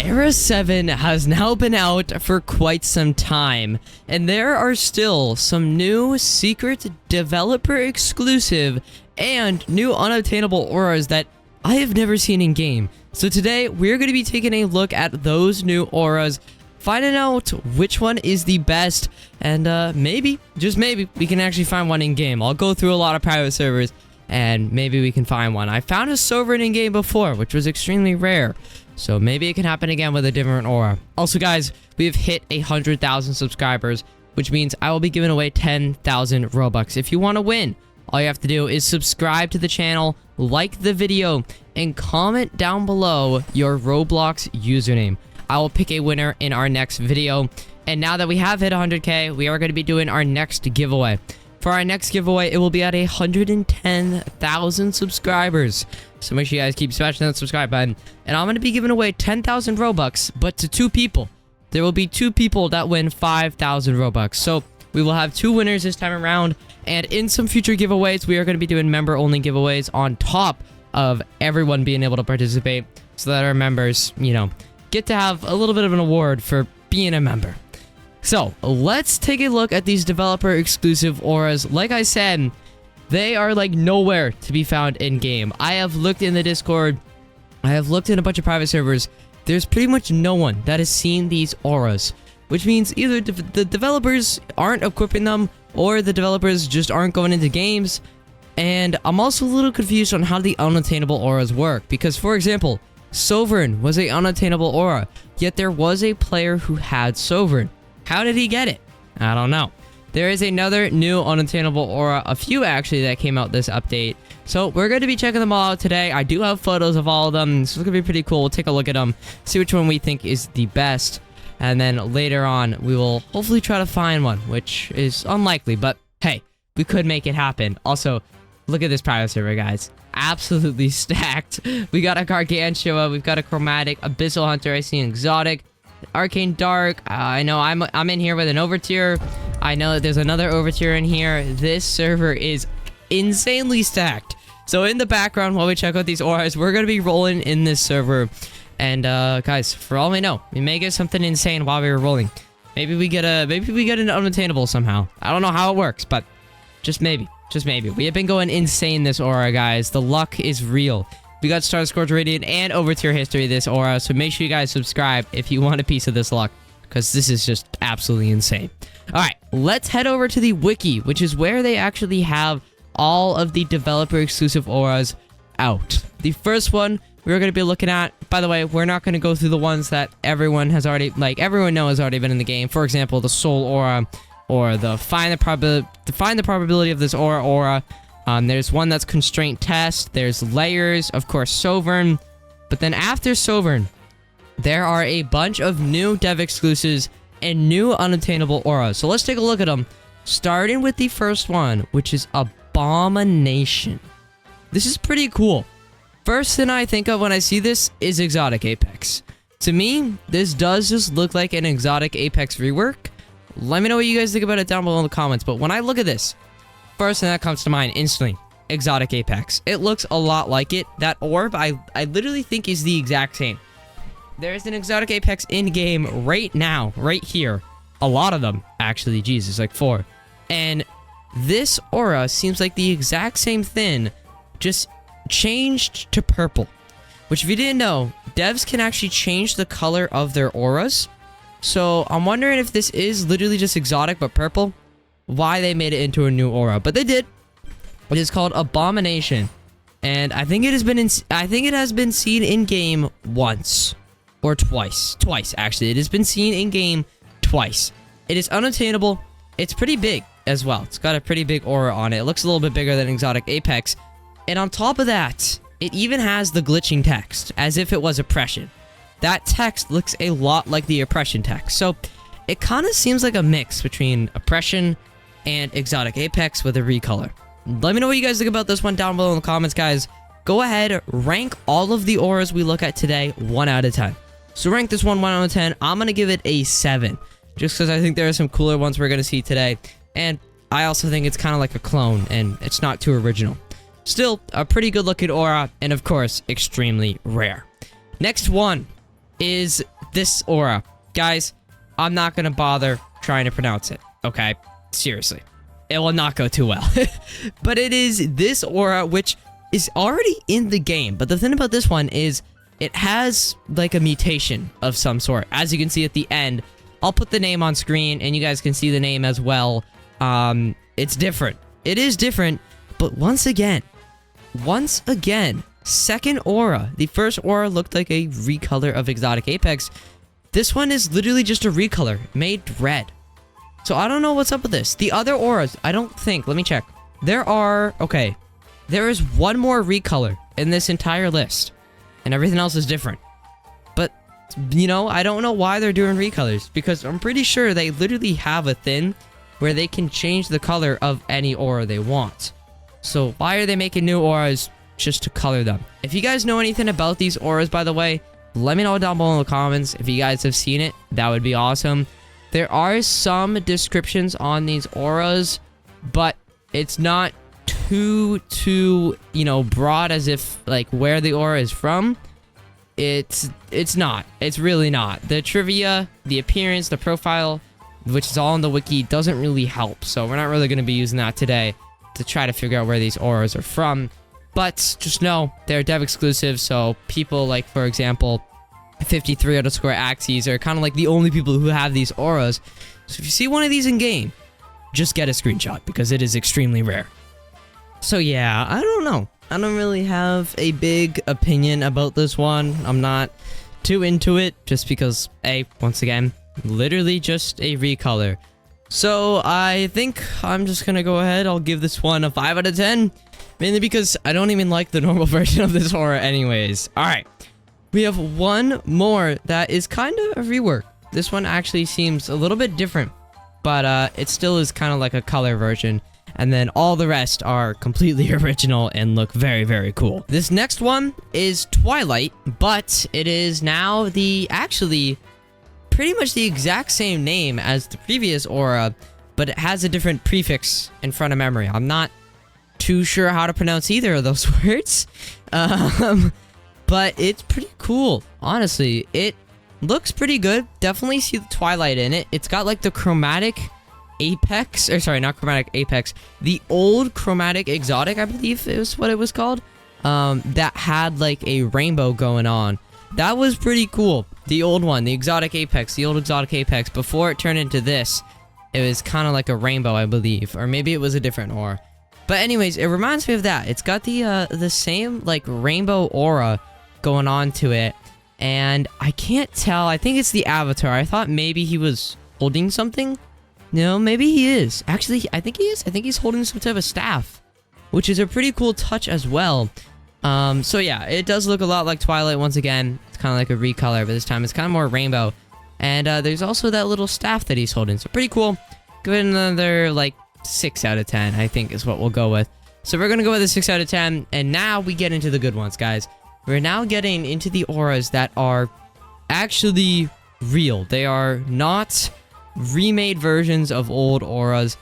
Era 7 has now been out for quite some time, and there are still some new secret developer exclusive and new unobtainable auras that I have never seen in game. So today we're going to be taking a look at those new auras, finding out which one is the best, and maybe, just maybe, we can actually find one in game. I'll go through a lot of private servers and maybe we can find one. I found a sovereign in game before, which was extremely rare. So maybe it can happen again with a different aura. Also, guys, we have hit 100,000 subscribers, which means I will be giving away 10,000 Robux. If you want to win, all you have to do is subscribe to the channel, like the video, and comment down below your Roblox username. I will pick a winner in our next video. And now that we have hit 100K, we are going to be doing our next giveaway. For our next giveaway, it will be at 110,000 subscribers. So make sure you guys keep smashing that subscribe button. And I'm going to be giving away 10,000 Robux, but to 2 people. There will be 2 people that win 5,000 Robux. So we will have 2 winners this time around. And in some future giveaways, we are going to be doing member-only giveaways on top of everyone being able to participate. So that our members, you know, get to have a little bit of an award for being a member. So, let's take a look at these developer exclusive auras. Like I said, they are like nowhere to be found in-game. I have looked in the Discord. I have looked in a bunch of private servers. There's pretty much no one that has seen these auras. Which means either the developers aren't equipping them, or the developers just aren't going into games. And I'm also a little confused on how the unattainable auras work. Because, for example, Sovereign was a unattainable aura. Yet there was a player who had Sovereign. How did he get it? I don't know. There is another new unattainable aura, a few actually, that came out this update. So we're going to be checking them all out today. I do have photos of all of them, so it's going to be pretty cool. We'll take a look at them, see which one we think is the best. And then later on, we will hopefully try to find one, which is unlikely. But hey, we could make it happen. Also, look at this private server, guys. Absolutely stacked. We got a Gargantua, we've got a Chromatic, Abyssal Hunter, I see an Exotic, Arcane Dark. I know I'm in here with an Overtier. I know that there's another Overtier in here. This server is insanely stacked. So in the background, while we check out these auras, we're gonna be rolling in this server. And guys, for all we know, we may get something insane while we were rolling. Maybe we get an unattainable somehow. I don't know how it works, but just maybe. Just maybe. We have been going insane this aura, guys. The luck is real. We got Star Scourge Radiant and Overtier history this aura, so make sure you guys subscribe if you want a piece of this luck, because this is just absolutely insane. Alright, let's head over to the wiki, which is where they actually have all of the developer exclusive auras out. The first one we're going to be looking at, by the way, we're not going to go through the ones that everyone has already, like, everyone knows has already been in the game. For example, the Soul Aura, or the find the probability of this aura. There's one that's Constraint Test. There's Layers, of course, Sovereign. But then after Sovereign, there are a bunch of new dev exclusives and new unattainable auras. So let's take a look at them. Starting with the first one, which is Abomination. This is pretty cool. First thing I think of when I see this is Exotic Apex. To me, this does just look like an Exotic Apex rework. Let me know what you guys think about it down below in the comments. But when I look at this, first thing that comes to mind instantly, Exotic Apex. It looks a lot like it. That orb, I literally think is the exact same. There's an Exotic Apex in-game right now, right here. A lot of them, actually. Jesus, like 4. And this aura seems like the exact same thing, just changed to purple. Which, if you didn't know, devs can actually change the color of their auras. So I'm wondering if this is literally just exotic but purple, why they made it into a new aura. But they did. It is called Abomination, and I think it has been seen in game once or twice. Twice, actually. It has been seen in game twice. It is unattainable. It's pretty big as well. It's got a pretty big aura on it. It looks a little bit bigger than Exotic Apex. And on top of that, it even has the glitching text, as if it was oppression. That text looks a lot like the oppression text. So it kind of seems like a mix between oppression and Exotic Apex with a recolor. Let me know what you guys think about this one down below in the comments, guys. Go ahead, rank all of the auras we look at today 1 out of 10. So rank this one 1 out of 10. I'm going to give it a 7. Just because I think there are some cooler ones we're going to see today. And I also think it's kind of like a clone, and it's not too original. Still, a pretty good looking aura, and of course, extremely rare. Next one. is this aura. Guys, I'm not gonna bother trying to pronounce it, okay? Seriously. It will not go too well. But it is this aura, which is already in the game. But the thing about this one is it has like a mutation of some sort. As you can see at the end, I'll put the name on screen and you guys can see the name as well. It's different. It is different, but once again, second aura. The first aura looked like a recolor of Exotic Apex. This one is literally just a recolor made red. So I don't know what's up with this. The other auras, I don't think, let me check. There is one more recolor in this entire list, and everything else is different. But, you know, I don't know why they're doing recolors, because I'm pretty sure they literally have a thing where they can change the color of any aura they want. So why are they making new auras just to color them? If you guys know anything about these auras, by the way, let me know down below in the comments. If you guys have seen it, that would be awesome. There are some descriptions on these auras, but it's not too, you know, broad as if, like, where the aura is from. It's not. It's really not. The trivia, the appearance, the profile, which is all in the wiki, doesn't really help. So we're not really going to be using that today to try to figure out where these auras are from. But just know they're dev exclusive, so people like, for example, 53_Axes are kind of like the only people who have these auras. So if you see one of these in game, just get a screenshot because it is extremely rare. So yeah, I don't know. I don't really have a big opinion about this one. I'm not too into it just because, once again, literally just a recolor. So I think I'm just gonna go ahead. I'll give this one a 5 out of 10. Mainly because I don't even like the normal version of this aura anyways. Alright. We have one more that is kind of a rework. This one actually seems a little bit different, but it still is kind of like a color version. And then all the rest are completely original and look very, very cool. This next one is Twilight, but it is now actually pretty much the exact same name as the previous aura, but it has a different prefix in front of memory. I'm not too sure how to pronounce either of those words. But it's pretty cool, honestly. It looks pretty good. Definitely see the Twilight in it. It's got like the chromatic Apex, or sorry, not chromatic Apex. The old chromatic Exotic, I believe is what it was called. That had like a rainbow going on. That was pretty cool. The old one, the Exotic Apex, the old Exotic Apex. Before it turned into this, it was kind of like a rainbow, I believe. Or maybe it was a different aura. But anyways, it reminds me of that. It's got the same like rainbow aura going on to it, and I can't tell. I think it's the avatar. I thought maybe he was holding something. No, maybe he is. Actually, I think he is. I think he's holding some type of staff, which is a pretty cool touch as well. So yeah, it does look a lot like Twilight once again. It's kind of like a recolor, but this time it's kind of more rainbow. And there's also that little staff that he's holding. So pretty cool. Give it another like 6 out of 10, I think is what we'll go with. So we're gonna go with a 6 out of 10, and now we get into the good ones, guys. We're now getting into the auras that are actually real. They are not remade versions of old auras.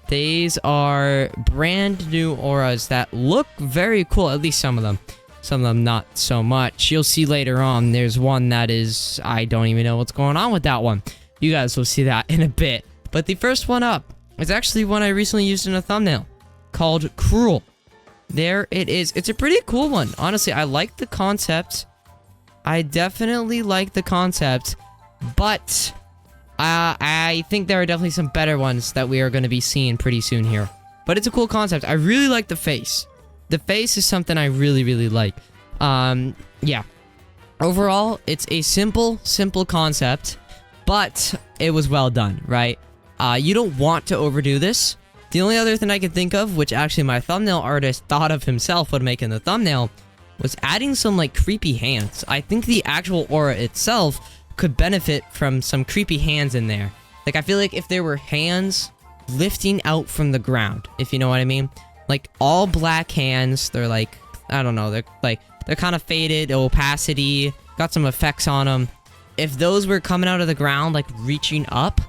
These are brand new auras that look very cool, at least some of them. Some of them not so much. You'll see later on, there's one that is, I don't even know what's going on with that one. You guys will see that in a bit. But the first one up is actually one I recently used in a thumbnail called Cruel. There it is. It's a pretty cool one. Honestly, I like the concept. I definitely like the concept, but I think there are definitely some better ones that we are going to be seeing pretty soon here. But it's a cool concept. I really like the face. The face is something I really, really like. Yeah. Overall, it's a simple concept, but it was well done, right? You don't want to overdo this. The only other thing I could think of, which actually my thumbnail artist thought of himself when making the thumbnail, was adding some like creepy hands. I think the actual aura itself could benefit from some creepy hands in there. Like, I feel like if there were hands lifting out from the ground, if you know what I mean. Like, all black hands, they're like, I don't know, they're kind of faded, opacity, got some effects on them. If those were coming out of the ground, like reaching up,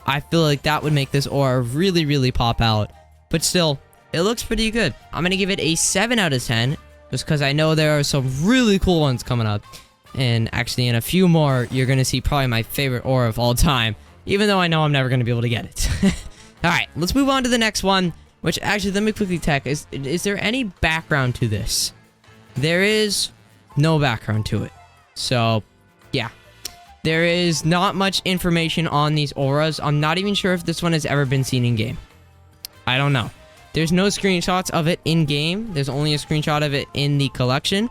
I feel like that would make this aura really, really pop out. But still, it looks pretty good. I'm going to give it a 7 out of 10, just because I know there are some really cool ones coming up. and actually in a few more, you're going to see probably my favorite aura of all time, even though I know I'm never going to be able to get it. Alright, let's move on to the next one, which actually, let me quickly check. Is there any background to this? There is no background to it. So, yeah. There is not much information on these auras. I'm not even sure if this one has ever been seen in-game. I don't know. There's no screenshots of it in-game. There's only a screenshot of it in the collection,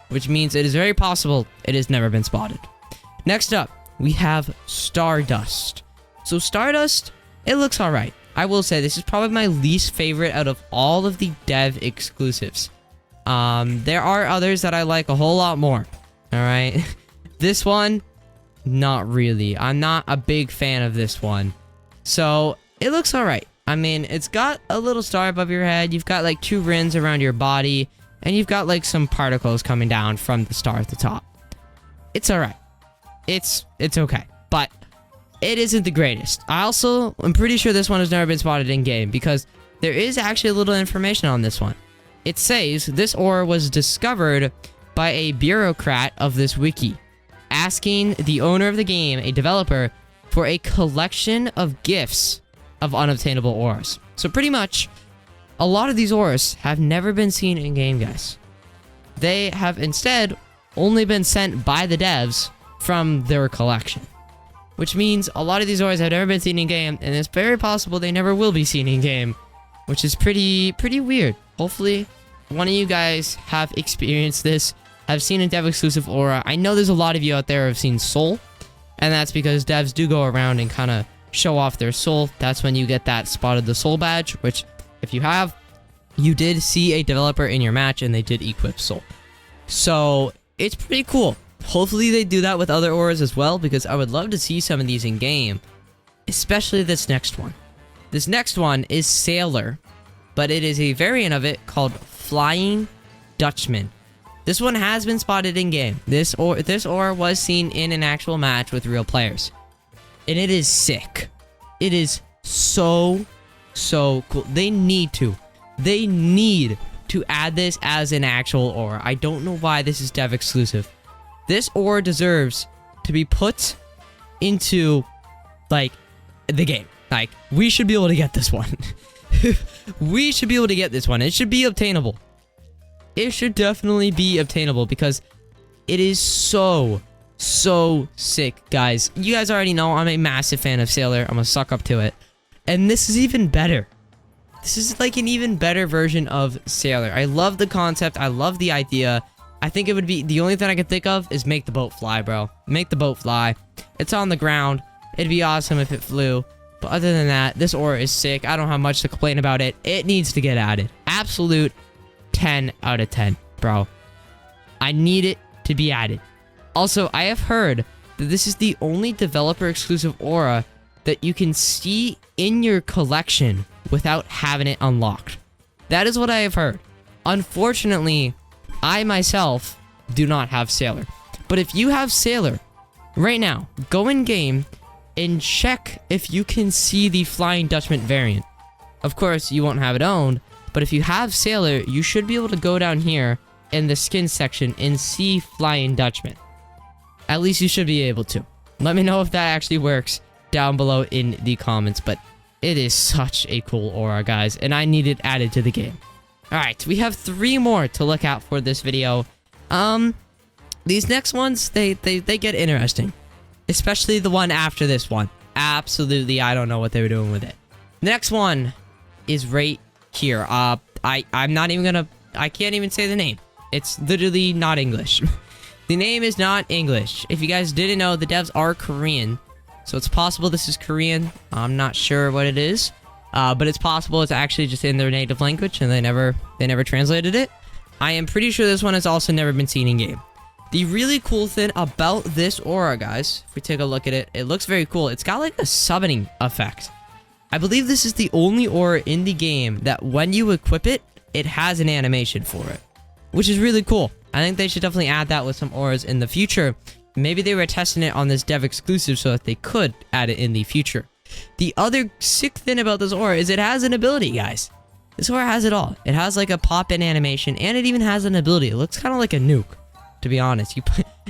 which means it is very possible it has never been spotted. Next up, we have Stardust. So Stardust, it looks alright. I will say this is probably my least favorite out of all of the dev exclusives. There are others that I like a whole lot more. Alright. This one, not really. I'm not a big fan of this one. So, it looks alright. I mean, it's got a little star above your head. You've got like 2 rings around your body. And you've got like some particles coming down from the star at the top. It's alright. It's okay. But it isn't the greatest. I'm pretty sure this one has never been spotted in game because there is actually a little information on this one. It says this aura was discovered by a bureaucrat of this wiki, asking the owner of the game, a developer, for a collection of gifts of unobtainable auras. So pretty much, a lot of these auras have never been seen in game, guys. They have instead only been sent by the devs from their collection. Which means a lot of these auras have never been seen in game, and it's very possible they never will be seen in game, which is pretty weird. Hopefully, one of you guys have experienced this, have seen a dev exclusive aura. I know there's a lot of you out there who have seen Soul, and that's because devs do go around and kind of show off their Soul. That's when you get that Spotted the Soul badge, which if you have, you did see a developer in your match and they did equip Soul. So it's pretty cool. Hopefully they do that with other auras as well, because I would love to see some of these in game, especially this next one. This next one is Sailor, but it is a variant of it called Flying Dutchman. This one has been spotted in game. This aura was seen in an actual match with real players, and it is sick. It is so cool. They need to add this as an actual aura. I don't know why this is dev exclusive. This aura deserves to be put into, like, the game. Like, we should be able to get this one. We should be able to get this one. It should be obtainable. It should definitely be obtainable because it is so sick, guys. You guys already know I'm a massive fan of Sailor. I'm gonna suck up to it. And this is even better. This is like an even better version of Sailor. I love the concept. I love the idea. I think it would be, the only thing I could think of is make the boat fly, bro. Make the boat fly. It's on the ground. It'd be awesome if it flew. But other than that, this aura is sick. I don't have much to complain about it. It needs to get added. Absolute 10 out of 10, bro. I need it to be added. Also, I have heard that this is the only developer exclusive aura that you can see in your collection without having it unlocked. That is what I have heard. Unfortunately, I myself do not have Sailor. But if you have Sailor, right now, go in game and check if you can see the Flying Dutchman variant. Of course, you won't have it owned, but if you have Sailor, you should be able to go down here in the skin section and see Flying Dutchman. At least you should be able to. Let me know if that actually works down below in the comments, but it is such a cool aura, guys, and I need it added to the game. Alright, we have 3 more to look out for this video. These next ones, they get interesting. Especially the one after this one. Absolutely, I don't know what they were doing with it. Next one is right here. I'm not even gonna, I can't even say the name. It's literally not English. The name is not English. If you guys didn't know, the devs are Korean. So it's possible this is Korean. I'm not sure what it is. But it's possible it's actually just in their native language and they never translated it. I am pretty sure this one has also never been seen in game. The really cool thing about this aura, guys, if we take a look at it, it looks very cool. It's got like a summoning effect. I believe this is the only aura in the game that when you equip it, it has an animation for it, which is really cool. I think they should definitely add that with some auras in the future. Maybe they were testing it on this dev exclusive so that they could add it in the future. The other sick thing about this aura is it has an ability, guys. This aura has it all. It has like a pop-in animation, and it even has an ability. It looks kind of like a nuke, to be honest.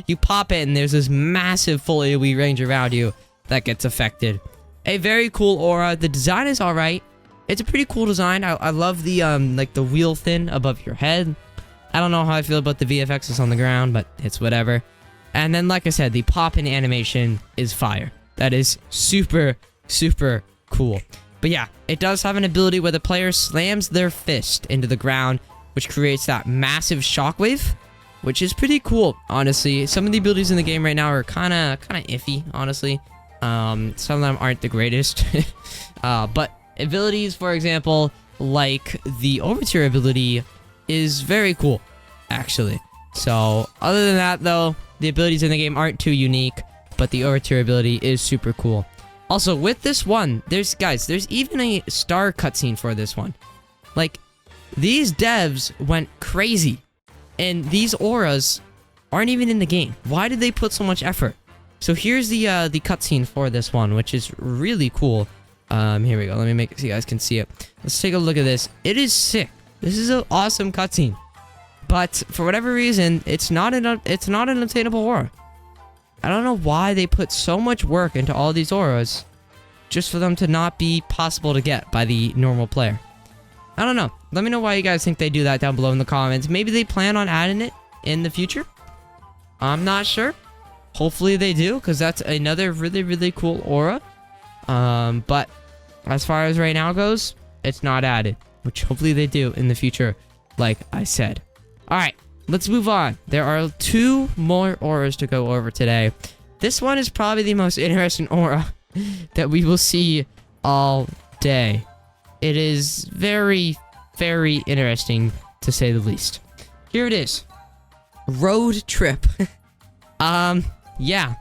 You pop it and there's this massive full AoE range around you that gets affected. A very cool aura. The design is alright. It's a pretty cool design. I love the like the wheel thing above your head. I don't know how I feel about the VFXs on the ground, but it's whatever. And then, like I said, the pop-in animation is fire. That is super, super cool. But yeah, it does have an ability where the player slams their fist into the ground, which creates that massive shockwave, which is pretty cool, honestly. Some of the abilities in the game right now are kind of iffy, honestly. Some of them aren't the greatest. But abilities, for example, like the Overture ability is very cool, actually. So, other than that, though, the abilities in the game aren't too unique, but the Overture ability is super cool. Also, with this one, there's even a star cutscene for this one. Like, these devs went crazy, and these auras aren't even in the game. Why did they put so much effort? So here's the cutscene for this one, which is really cool. Here we go. Let me make it so you guys can see it. Let's take a look at this. It is sick. This is an awesome cutscene. But for whatever reason, it's not an obtainable aura. I don't know why they put so much work into all these auras just for them to not be possible to get by the normal player. I don't know. Let me know why you guys think they do that down below in the comments. Maybe they plan on adding it in the future. I'm not sure. Hopefully they do, because that's another really, really cool aura. But as far as right now goes, it's not added, which hopefully they do in the future, like I said. Alright, let's move on. There are 2 more auras to go over today. This one is probably the most interesting aura that we will see all day. It is very, very interesting, to say the least. Here it is. Road Trip. Yeah.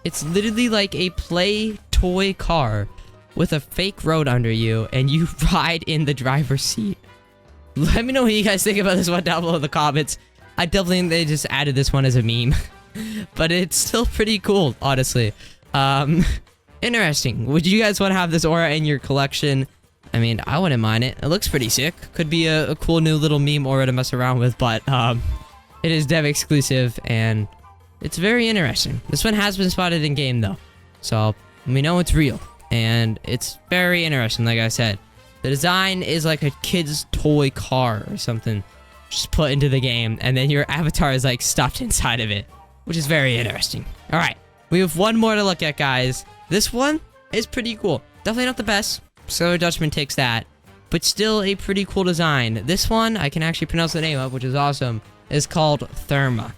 It's literally like a play toy car with a fake road under you, and you ride in the driver's seat. Let me know what you guys think about this one down below in the comments. I definitely think they just added this one as a meme. But it's still pretty cool, honestly. Interesting. Would you guys want to have this aura in your collection? I mean, I wouldn't mind it. It looks pretty sick. Could be a cool new little meme aura to mess around with, but it is dev exclusive, and it's very interesting. This one has been spotted in game, though. So, we know it's real. And it's very interesting, like I said. The design is like a kid's toy car or something just put into the game, and then your avatar is like stuffed inside of it, which is very interesting. Alright, we have one more to look at, guys. This one is pretty cool. Definitely not the best. Sailor Dutchman takes that. But still a pretty cool design. This one, I can actually pronounce the name of, which is awesome, is called Therma.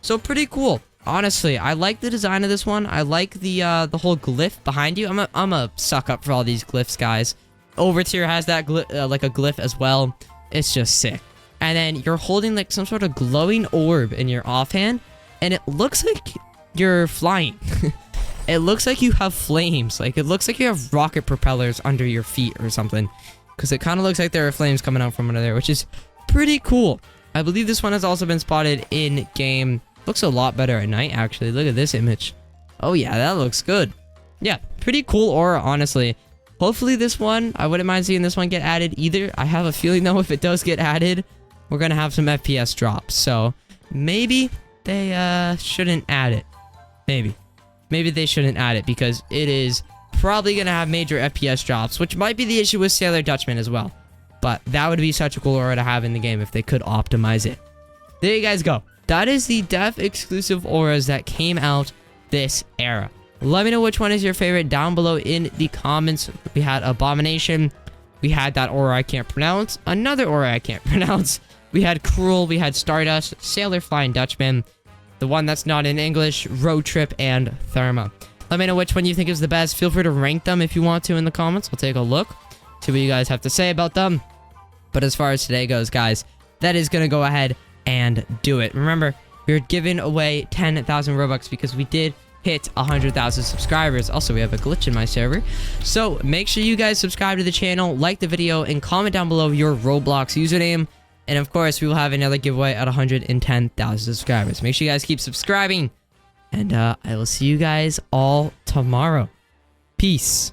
So pretty cool. Honestly, I like the design of this one. I like the whole glyph behind you. I'm a suck up for all these glyphs, guys. Overtier has that like a glyph as well. It's just sick. And then you're holding like some sort of glowing orb in your offhand, and it looks like you're flying. It looks like you have flames. Like, it looks like you have rocket propellers under your feet or something, because it kind of looks like there are flames coming out from under there, which is pretty cool. I believe this one has also been spotted in game. Looks a lot better at night, actually. Look at this image. Oh yeah, that looks good. Yeah, pretty cool aura, honestly. Hopefully this one, I wouldn't mind seeing this one get added either. I have a feeling, though, if it does get added, we're gonna have some FPS drops. So maybe they shouldn't add it. Maybe they shouldn't add it, because it is probably gonna have major FPS drops, which might be the issue with Sailor Dutchman as well. But that would be such a cool aura to have in the game if they could optimize it. There you guys go. That is the dev exclusive auras that came out this era. Let me know which one is your favorite down below in the comments. We had Abomination. We had that aura I can't pronounce. Another aura I can't pronounce. We had Cruel. We had Stardust, Sailor Flying Dutchman. The one that's not in English, Road Trip, and Therma. Let me know which one you think is the best. Feel free to rank them if you want to in the comments. I'll take a look. See what you guys have to say about them. But as far as today goes, guys, that is going to go ahead and do it. Remember, we're giving away 10,000 Robux because we did hit 100,000 subscribers. Also, we have a glitch in my server. So make sure you guys subscribe to the channel, like the video, and comment down below your Roblox username. And of course, we will have another giveaway at 110,000 subscribers. Make sure you guys keep subscribing. And I will see you guys all tomorrow. Peace.